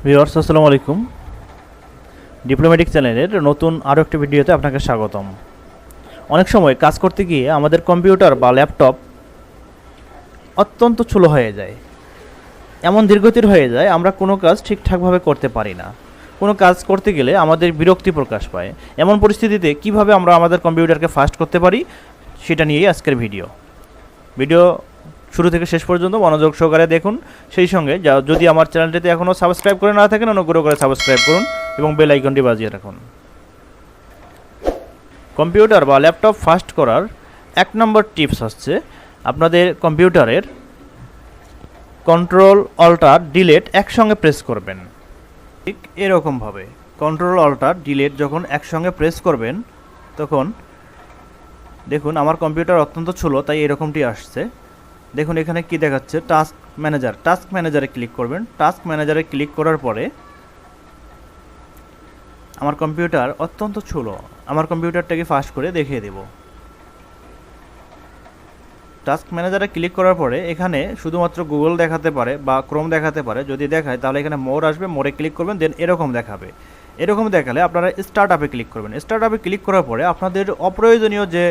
Viewers আসসালামু আলাইকুম। Diplomatic চ্যানেলের নতুন আরও একটি ভিডিওতে আপনাকে স্বাগতম। অনেক সময় কাজ করতে গিয়ে আমাদের কম্পিউটার বা ল্যাপটপ অত্যন্ত ছোলো হয়ে যায়, এমন ধীরগতির হয়ে যায় আমরা কোনো কাজ ঠিকঠাকভাবে করতে পারি না। কোনো কাজ করতে গেলে আমাদের বিরক্তি প্রকাশ পায়। এমন পরিস্থিতিতে কিভাবে আমরা আমাদের কম্পিউটারকে ফাস্ট করতে পারি সেটা নিয়েই আজকের ভিডিও শুরু থেকে শেষ পর্যন্ত মনোযোগ সহকারে দেখুন। সেই সঙ্গে যদি আমার চ্যানেলটিতে এখনও সাবস্ক্রাইব করে না থাকেন অনুগ্রহ করে সাবস্ক্রাইব করুন এবং বেল আইকনটি বাজিয়ে রাখুন। কম্পিউটার বা ল্যাপটপ ফাস্ট করার 1 নম্বর টিপস হচ্ছে আপনাদের কম্পিউটারের কন্ট্রোল অল্টার ডিলেট একসঙ্গে প্রেস করবেন। ঠিক এরকমভাবে কন্ট্রোল অল্টার ডিলেট যখন একসঙ্গে প্রেস করবেন তখন দেখুন আমার কম্পিউটার অত্যন্ত ছোলো, তাই এরকমটি আসছে। দেখুন এখানে কি দেখাচ্ছে, টাস্ক ম্যানেজারে ক্লিক করবেন। টাস্ক ম্যানেজারে ক্লিক করার পরে আমার কম্পিউটার অত্যন্ত ছোলো, আমার কম্পিউটারটাকে ফাস্ট করে দেখিয়ে দেব। টাস্ক ম্যানেজারে ক্লিক করার পরে এখানে শুধুমাত্র গুগল দেখাতে পারে বা ক্রোম দেখাতে পারে। যদি দেখায় তাহলে এখানে মোর আসবে, মোরে ক্লিক করবেন, দেন এরকম দেখাবে। এরকম দেখালে আপনারা স্টার্ট আপে ক্লিক করবেন। স্টার্ট আপে ক্লিক করার পরে আপনাদের অপ্রয়োজনীয় যে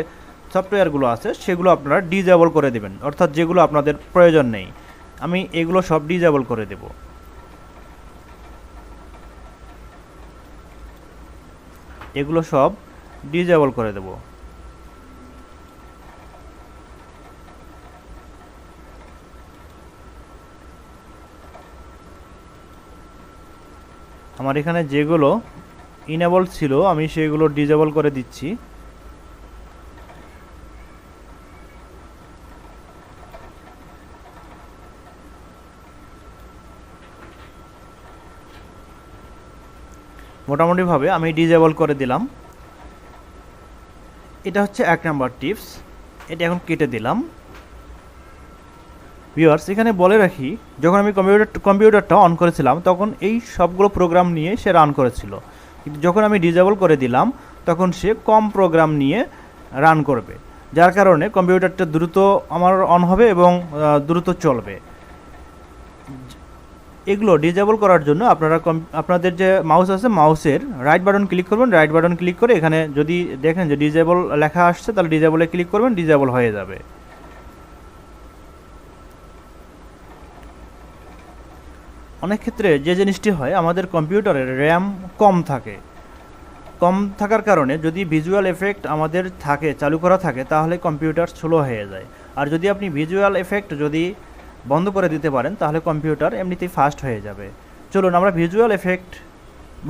সফটওয়্যারগুলো আছে সেগুলো আপনারা ডিজেবল করে দেবেন, অর্থাৎ যেগুলো আপনাদের প্রয়োজন নেই। আমি এগুলো সব ডিজেবল করে দেব। এগুলো সব ডিজেবল করে দেব। আমার এখানে যেগুলো ইনেবল ছিল আমি সেগুলো ডিজেবল করে দিচ্ছি। মোটামুটিভাবে আমি ডিজেবল করে দিলাম। এটা হচ্ছে 1 নম্বর টিপস। এটা এখন কেটে দিলাম। ভিউয়ার্স এখানে বলে রাখি, যখন আমি কম্পিউটারটা অন করেছিলাম তখন এই সবগুলো প্রোগ্রাম নিয়ে সে রান করেছিল, কিন্তু যখন আমি ডিজেবল করে দিলাম তখন সে কম প্রোগ্রাম নিয়ে রান করবে, যার কারণে কম্পিউটারটা দ্রুত আমার অন হবে এবং দ্রুত চলবে। এগুলো ডিজেবল করার জন্য আপনারা আপনাদের যে মাউস আছে মাউসের রাইট বাটন ক্লিক করবেন। রাইট বাটন ক্লিক করে এখানে যদি দেখেন যে ডিজেবল লেখা আসছে তাহলে ডিজেবলে ক্লিক করবেন, ডিজেবল হয়ে যাবে। অনেক ক্ষেত্রে যে জিনিসটি হয় আমাদের কম্পিউটারের র্যাম কম থাকে। কম থাকার কারণে যদি ভিজুয়াল এফেক্ট আমাদের থাকে চালু করা থাকে তাহলে কম্পিউটার স্লো হয়ে যায়। আর যদি আপনি ভিজুয়াল এফেক্ট যদি বন্ধ করে দিতে পারেন তাহলে কম্পিউটার এমনিতেই ফাস্ট হয়ে যাবে। চলুন আমরা ভিজুয়াল এফেক্ট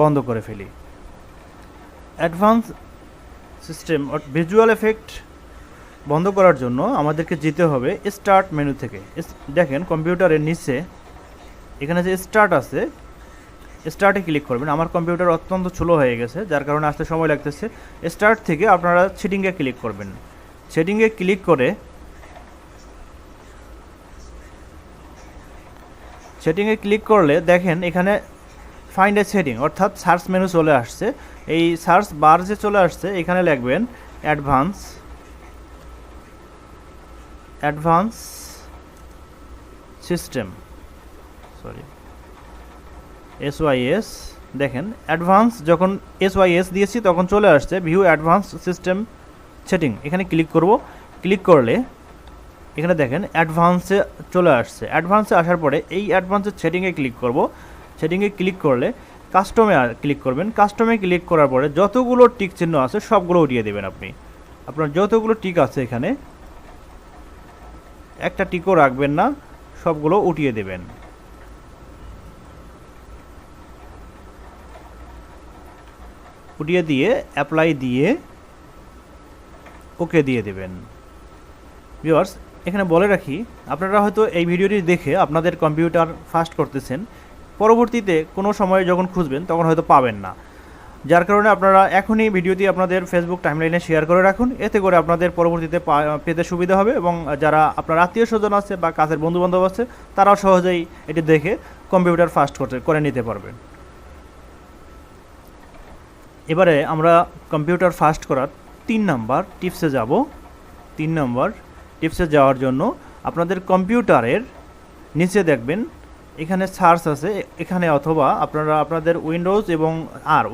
বন্ধ করে ফেলি। অ্যাডভান্স সিস্টেম ভিজুয়াল এফেক্ট বন্ধ করার জন্য আমাদেরকে যেতে হবে স্টার্ট মেনু থেকে। দেখেন কম্পিউটারের নিচে এখানে যে স্টার্ট আছে, স্টার্টে ক্লিক করবেন। আমার কম্পিউটার অত্যন্ত স্লো হয়ে গেছে যার কারণে আসতে সময় লাগতেছে। স্টার্ট থেকে আপনারা সেটিংয়ে ক্লিক করবেন। সেটিংয়ে ক্লিক করে সেটিংয়ে ক্লিক করলে দেখেন এখানে ফাইন্ড এ সেটিং অর্থাৎ সার্চ মেনু চলে আসছে। এই সার্চ বার যে চলে আসছে এখানে লিখবেন অ্যাডভান্স সিস্টেম, SYS। দেখেন অ্যাডভান্স যখন SYS দিয়েছি তখন চলে আসছে ভিউ অ্যাডভান্স সিস্টেম সেটিং। এখানে ক্লিক করব। ক্লিক করলে এখানে দেখেন অ্যাডভান্সে চলে আসছে। অ্যাডভান্সে আসার পরে এই অ্যাডভান্সের সেটিংয়ে ক্লিক করব। সেটিংয়ে ক্লিক করলে কাস্টমে ক্লিক করবেন। কাস্টমে ক্লিক করার পরে যতগুলো টিক চিহ্ন আছে সবগুলো উঠিয়ে দেবেন। আপনার যতগুলো টিক আছে এখানে একটা টিকও রাখবেন না, সবগুলো উঠিয়ে দেবেন। উঠিয়ে দিয়ে অ্যাপ্লাই দিয়ে ওকে দিয়ে দেবেন। ভিউয়ার্স এখানে বলে রাখি, আপনারা হয়তো এই ভিডিওটি দেখে আপনাদের কম্পিউটার ফাস্ট করতেছেন, পরবর্তীতে কোনো সময় যখন খুঁজবেন তখন হয়তো পাবেন না। যার কারণে আপনারা এখনই ভিডিওটি আপনাদের ফেসবুক টাইমলাইনে শেয়ার করে রাখুন। এতে করে আপনাদের পরবর্তীতে পেতে সুবিধা হবে এবং যারা আপনার আত্মীয় স্বজন আছে বা কাছের বন্ধুবান্ধব আছে তারাও সহজেই এটি দেখে কম্পিউটার ফাস্ট করে নিতে পারবেন। এবারে আমরা কম্পিউটার ফাস্ট করার 3 নম্বর টিপসে যাব। 3 নম্বর টিপসে যাওয়ার জন্য আপনাদের কম্পিউটারের নিচে দেখবেন এখানে সার্চ আছে এখানে, অথবা আপনারা আপনাদের উইন্ডোজ এবং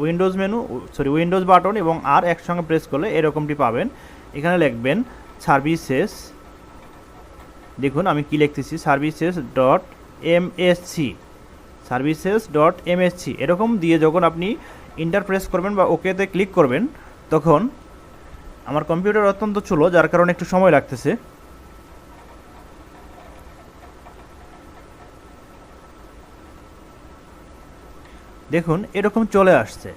উইন্ডোজ মেনু উইন্ডোজ বাটন এবং একসঙ্গে প্রেস করলে এরকমটি পাবেন। এখানে লিখবেন সার্ভিসেস, দেখুন আমি কি লিখতেছি, services.msc এরকম দিয়ে যখন আপনি ইন্টার প্রেস করবেন বা ওকেতে ক্লিক করবেন, তখন আমার কম্পিউটার অত্যন্ত ছোটো যার কারণে একটু সময় লাগতেছে। দেখুন এরকম চলে আসছে।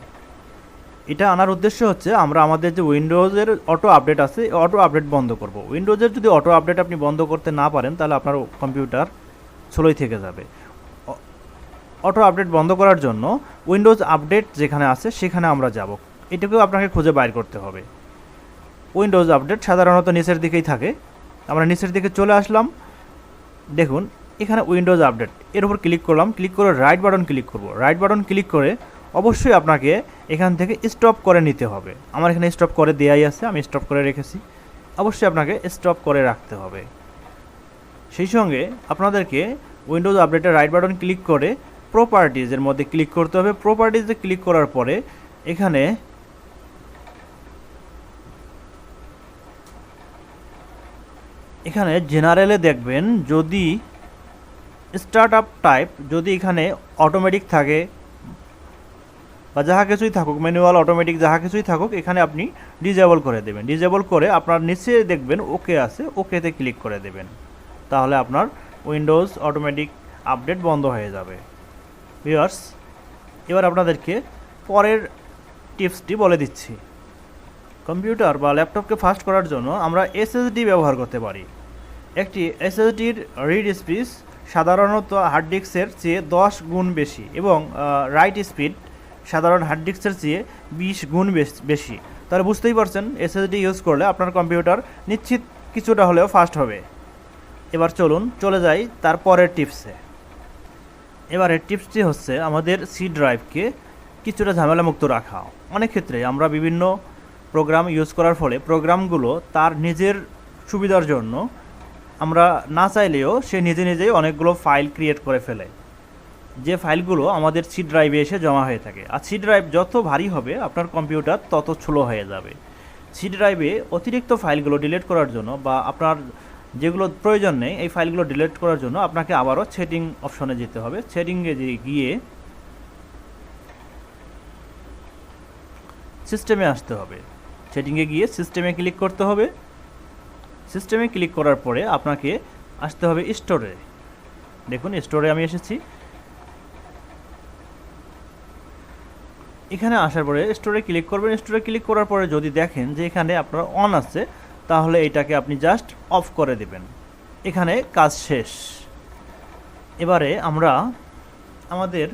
এটা আনার উদ্দেশ্য হচ্ছে আমরা আমাদের যে উইন্ডোজের অটো আপডেট আছে অটো আপডেট বন্ধ করব। উইন্ডোজের যদি অটো আপডেট আপনি বন্ধ করতে না পারেন তাহলে আপনার কম্পিউটার স্লোই থেকে যাবে। অটো আপডেট বন্ধ করার জন্য উইন্ডোজ আপডেট যেখানে আছে সেখানে আমরা যাব, এটাকেও আপনাকে খুঁজে বাইর করতে হবে। উইন্ডোজ আপডেট সাধারণত নিচের দিকেই থাকে, আমরা নিচের দিকে চলে আসলাম। দেখুন এখানে উইন্ডোজ আপডেট এর উপর ক্লিক করলাম, ক্লিক করে রাইট বাটন ক্লিক করব। রাইট বাটন ক্লিক করে অবশ্যই আপনাকে এখান থেকে স্টপ করে নিতে হবে। আমার এখানে স্টপ করে দেয়াই আছে, আমি স্টপ করে রেখেছি। অবশ্যই আপনাকে স্টপ করে রাখতে হবে। সেই সঙ্গে আপনাদেরকে উইন্ডোজ আপডেটের রাইট বাটন ক্লিক করে প্রপার্টিজের মধ্যে ক্লিক করতে হবে। প্রপার্টিজে ক্লিক করার পরে এখানে জেনারেলে দেখবেন যদি স্টার্টআপ টাইপ যদি এখানে অটোমেটিক থাকে বা যাহা কিছুই থাকুক, ম্যানুয়াল অটোমেটিক যাহা কিছুই থাকুক, এখানে আপনি ডিজেবল করে দেবেন। ডিজেবল করে আপনার নিচে দেখবেন ওকে আছে, ওকেতে ক্লিক করে দেবেন। তাহলে আপনার উইন্ডোজ অটোমেটিক আপডেট বন্ধ হয়ে যাবে। ভিউয়ার্স, এবার আপনাদেরকে পরের টিপসটি বলে দিচ্ছি। কম্পিউটার বা ল্যাপটপকে ফাস্ট করার জন্য আমরা এসএসডি ব্যবহার করতে পারি। একটি এসএসডির রিড স্পিড সাধারণত হার্ড ডিস্কের চেয়ে 10 গুণ বেশি এবং রাইট স্পিড সাধারণ হার্ড ডিস্কের চেয়ে 20 গুণ বেশি। তাহলে বুঝতেই পারছেন এসএসডি ইউজ করলে আপনার কম্পিউটার নিশ্চিত কিছুটা হলেও ফাস্ট হবে। এবার চলুন চলে যাই তার পরের টিপসে। এবারের টিপসটি হচ্ছে আমাদের সি ড্রাইভকে কিছুটা ঝামেলামুক্ত রাখা। অনেক ক্ষেত্রে আমরা বিভিন্ন প্রোগ্রাম ইউজ করার ফলে প্রোগ্রামগুলো তার নিজের সুবিধার জন্য আমরা না চাইলেও সে নিজে নিজেই অনেকগুলো ফাইল ক্রিয়েট করে ফেলে, যে ফাইলগুলো আমাদের সি ড্রাইভে এসে জমা হয়ে থাকে। আর সি ড্রাইভ যত ভারী হবে আপনার কম্পিউটার তত স্লো হয়ে যাবে। সি ড্রাইভে অতিরিক্ত ফাইলগুলো ডিলিট করার জন্য বা আপনার যেগুলো প্রয়োজন নেই এই ফাইলগুলো ডিলিট করার জন্য আপনাকে আবারও সেটিং অপশনে যেতে হবে। সেটিংয়ে গিয়ে সিস্টেমে আসতে হবে। সেটিংয়ে গিয়ে সিস্টেমে ক্লিক করতে হবে। সিস্টেমে ক্লিক করার পরে আপনাকে আসতে হবে স্টোরে। দেখুন স্টোরে আমি এসেছি। এখানে আসার পরে স্টোরে ক্লিক করবেন। স্টোরে ক্লিক করার পরে যদি দেখেন যে এখানে আপনার অন আছে, তাহলে এটাকে আপনি জাস্ট অফ করে দেবেন। এখানে কাজ শেষ। এবারে আমরা আমাদের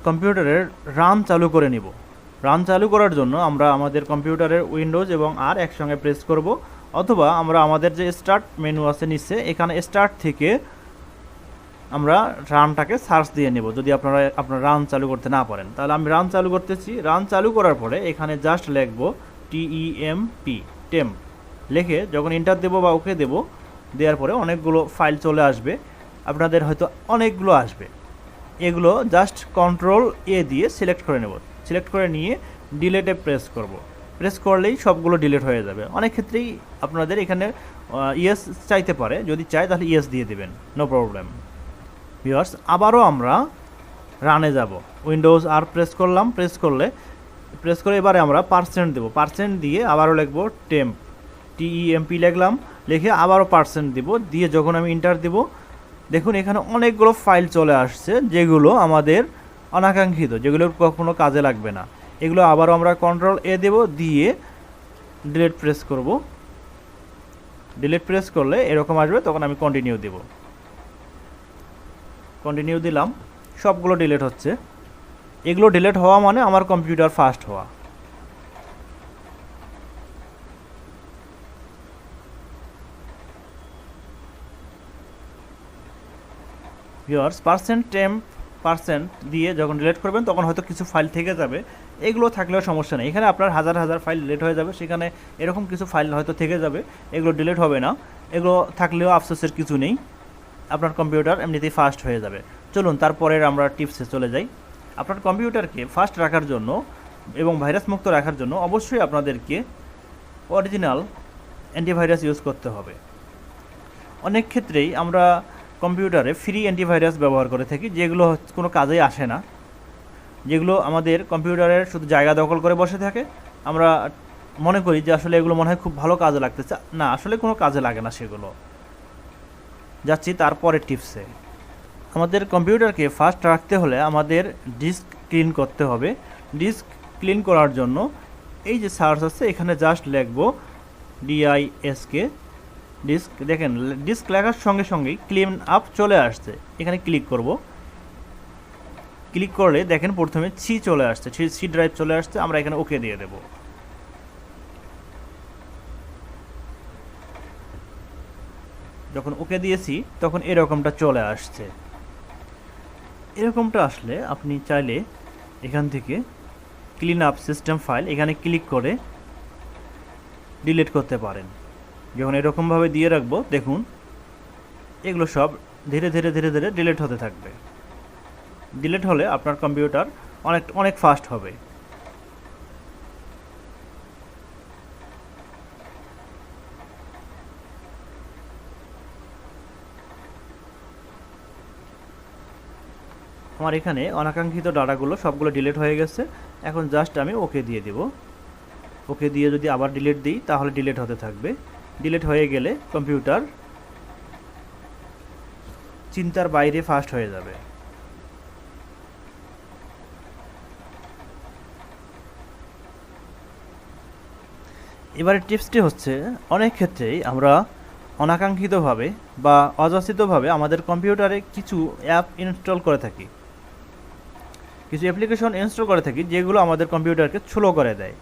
কম্পিউটারের রান চালু করে নিব। রান চালু করার জন্য আমরা আমাদের কম্পিউটারের উইন্ডোজ এবং একসঙ্গে প্রেস করব, অথবা আমরা আমাদের যে স্টার্ট মেনু আছে নিচে এখানে স্টার্ট থেকে আমরা রানটাকে সার্চ দিয়ে নেব। যদি আপনার রান চালু করতে না পারেন, তাহলে আমি রান চালু করতেছি। রান চালু করার পরে এখানে জাস্ট লিখব টেম্প লিখে যখন এন্টার দেব বা ওকে দেব, দেওয়ার পরে অনেকগুলো ফাইল চলে আসবে। আপনাদের হয়তো অনেকগুলো আসবে, এগুলো জাস্ট কন্ট্রোল এ দিয়ে সিলেক্ট করে নেব। সিলেক্ট করে নিয়ে ডিলেটে প্রেস করব। প্রেস করলেই সবগুলো ডিলিট হয়ে যাবে। অনেক ক্ষেত্রেই আপনাদের এখানে ইয়েস চাইতে পারে, যদি চাই তাহলে ইয়েস দিয়ে দেবেন, নো প্রবলেম। ভিউয়ার্স, আবারও আমরা রানে যাব। উইন্ডোজ প্রেস করলাম। প্রেস করে এবারে আমরা পার্সেন্ট দেব। পার্সেন্ট দিয়ে আবারও লিখব টেম্প লিখলাম। লিখে আবারও পার্সেন্ট দেব। দিয়ে যখন আমি এন্টার দেব, দেখুন এখানে অনেকগুলো ফাইল চলে আসছে যেগুলো আমাদের অনাকাঙ্ক্ষিত, যেগুলো কখনো কাজে লাগবে না। এগুলো আবারও আমরা কন্ট্রোল এ দেব, দিয়ে ডিলিট প্রেস করব। ডিলিট প্রেস করলে এরকম আসবে, তখন আমি কন্টিনিউ দেব। কন্টিনিউ দিলাম, সবগুলো ডিলিট হচ্ছে। এগুলো ডিলিট হওয়া মানে আমার কম্পিউটার ফাস্ট হওয়া। ভিউয়ার্স, পার্সেন্ট দিয়ে যখন ডিলিট করবেন তখন হয়তো কিছু ফাইল থেকে যাবে। এগুলো থাকলেও সমস্যা নেই। এখানে আপনার হাজার হাজার ফাইল ডিলিট হয়ে যাবে, সেখানে এরকম কিছু ফাইল হয়তো থেকে যাবে, এগুলো ডিলিট হবে না। এগুলো থাকলেও আফসোসের কিছু নেই। আপনার কম্পিউটার এমনিতেই ফাস্ট হয়ে যাবে। চলুন তারপরের আমরা টিপসে চলে যাই। আপনার কম্পিউটারকে ফাস্ট রাখার জন্য এবং ভাইরাস মুক্ত রাখার জন্য অবশ্যই আপনাদেরকে অরিজিনাল অ্যান্টিভাইরাস ইউজ করতে হবে। অনেক ক্ষেত্রেই আমরা কম্পিউটারে ফ্রি অ্যান্টিভাইরাস ব্যবহার করে থাকি, যেগুলো কোনো কাজেই আসে না, যেগুলো আমাদের কম্পিউটারের শুধু জায়গা দখল করে বসে থাকে। আমরা মনে করি যে আসলে এগুলো মনে হয় খুব ভালো কাজে লাগতেছে, না, আসলে কোনো কাজে লাগে না সেগুলো। যাচ্ছি তারপরের টিপসে। আমাদের কম্পিউটারকে ফাস্ট রাখতে হলে আমাদের ডিস্ক ক্লিন করতে হবে। ডিস্ক ক্লিন করার জন্য এই যে সার্চ আছে, এখানে জাস্ট লিখব DISK ডিস্ক। দেখেন ডিস্ক লেখার সঙ্গে সঙ্গেই ক্লিন আপ চলে আসছে, এখানে ক্লিক করব। ক্লিক করলে দেখেন প্রথমে চলে আসছে, সি ড্রাইভ চলে আসছে। আমরা এখানে ওকে দিয়ে দেব। যখন ওকে দিয়েছি তখন এরকমটা চলে আসছে। এরকমটা আসলে আপনি চাইলে এখান থেকে ক্লিন আপ সিস্টেম ফাইল এখানে ক্লিক করে ডিলিট করতে পারেন। যখন এরকমভাবে দিয়ে রাখবো, দেখুন এগুলো সব ধীরে ধীরে ধীরে ধীরে ডিলিট হতে থাকবে। ডিলিট হলে আপনার কম্পিউটার অনেক ফাস্ট হবে। আমার এখানে অনাকাঙ্ক্ষিত ডাটাগুলো সবগুলো ডিলিট হয়ে গেছে। এখন জাস্ট আমি ওকে দিয়ে দেব। ওকে দিয়ে যদি আবার ডিলিট দিই তাহলে ডিলিট হতে থাকবে। ডিলিট হয়ে গেলে কম্পিউটার চিন্তার বাইরে ফাস্ট হয়ে যাবে। এবারে টিপসটি হচ্ছে, অনেক ক্ষেত্রেই আমরা অনাকাঙ্ক্ষিতভাবে বা অযাচিতভাবে আমাদের কম্পিউটারে কিছু অ্যাপ ইনস্টল করে থাকি, কিছু অ্যাপ্লিকেশন ইনস্টল করে থাকি, যেগুলো আমাদের কম্পিউটারকে স্লো করে দেয়।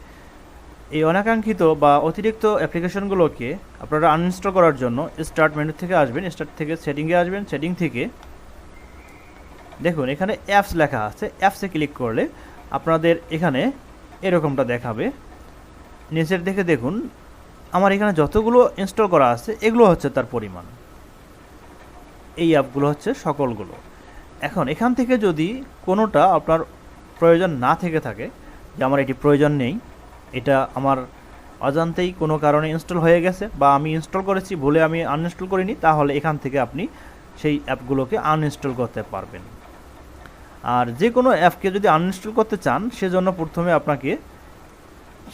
এই অনাকাঙ্ক্ষিত বা অতিরিক্ত অ্যাপ্লিকেশনগুলোকে আপনারা আনইনস্টল করার জন্য স্টার্ট মেনু থেকে আসবেন। স্টার্ট থেকে সেটিংয়ে আসবেন। সেটিং থেকে দেখুন এখানে অ্যাপস লেখা আছে। অ্যাপসে ক্লিক করলে আপনাদের এখানে এরকমটা দেখাবে। নিচের দিকে দেখুন আমার এখানে যতগুলো ইনস্টল করা আছে এগুলো হচ্ছে তার পরিমাণ। এই অ্যাপগুলো হচ্ছে সকলগুলো। এখন এখান থেকে যদি কোনোটা আপনার প্রয়োজন না থেকে থাকে, যে আমার এটি প্রয়োজন নেই, এটা আমার অজান্তেই কোনো কারণে ইনস্টল হয়ে গেছে বা আমি ইনস্টল করেছি ভুলে আমি আনইনস্টল করিনি, তাহলে এখান থেকে আপনি সেই অ্যাপগুলোকে আনইনস্টল করতে পারবেন। আর যে কোনো অ্যাপকে যদি আনইনস্টল করতে চান, সেজন্য প্রথমে আপনাকে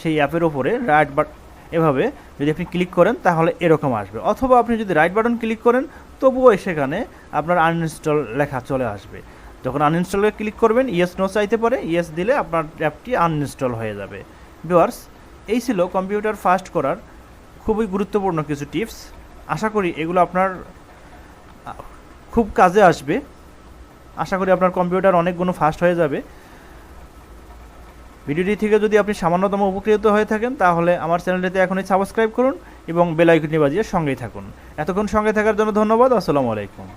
সেই অ্যাপের ওপরে রাইট বাটন এভাবে যদি আপনি ক্লিক করেন তাহলে এরকম আসবে, অথবা আপনি যদি রাইট বাটন ক্লিক করেন তবুও সেখানে আপনার আনইনস্টল লেখা চলে আসবে। যখন আনইনস্টলে ক্লিক করবেন, ইয়েস নো চাইতে পারে, ইয়েস দিলে আপনার অ্যাপটি আনইনস্টল হয়ে যাবে। ভিউয়ার্স, এই ছিল কম্পিউটার ফাস্ট করার খুবই গুরুত্বপূর্ণ কিছু টিপস। আশা করি এগুলো আপনার খুব কাজে আসবে। আশা করি আপনার কম্পিউটার অনেক গুণ ফাস্ট হয়ে যাবে। ভিডিওটি থেকে যদি আপনি সামান্যতম উপকৃত হয়ে থাকেন তাহলে আমার চ্যানেলটিতে এখনই সাবস্ক্রাইব করুন এবং বেল আইকনটি বাজিয়ে সঙ্গেই থাকুন। এতক্ষণ সঙ্গে থাকার জন্য ধন্যবাদ। আসসালামু আলাইকুম।